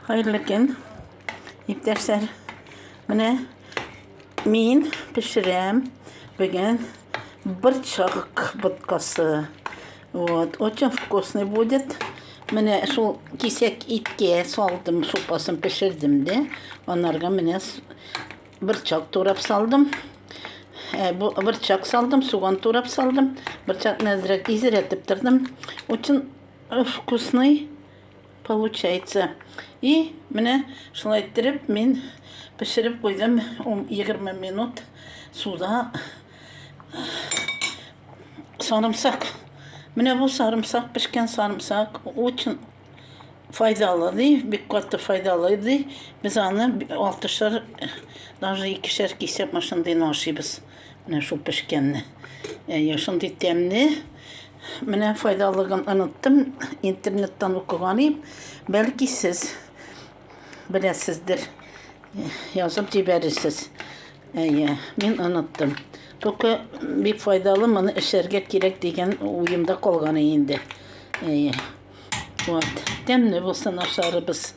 Hayırlı gün. İpteşler. Mine min pişirem. Bugün бырчак боткасы. Вот, очень вкусный будет. Міне шул кисек итке салдым, супасын пішірдім де. Онарға міне бырчак турап салдым. Бырчак салдым, суган турап салдым. Бырчак нәзірек изіретіп тұрдым. Очень вкусный получается. И міне шулай еттеріп, мен пішіріп қойдым 20 минут суда. Sarımsak. Mine bu sarımsak, pişken sarımsak очень faydalı değil, bir katı faydalı değil. Biz onu 6'şer, даже 2'şer kişi maşında naşibız. Mine şu pişkenli. Şimdi temli. Mine faydalılığını anlattım. İnternetten okuganıyım. Belki siz bilesizdir. Yazıp ciberirsiniz. Ben anlattım. Только bir faydalı mı işerget gerek degen uyumda kolganı indi. Вот. Temli bulsun aşarı biz.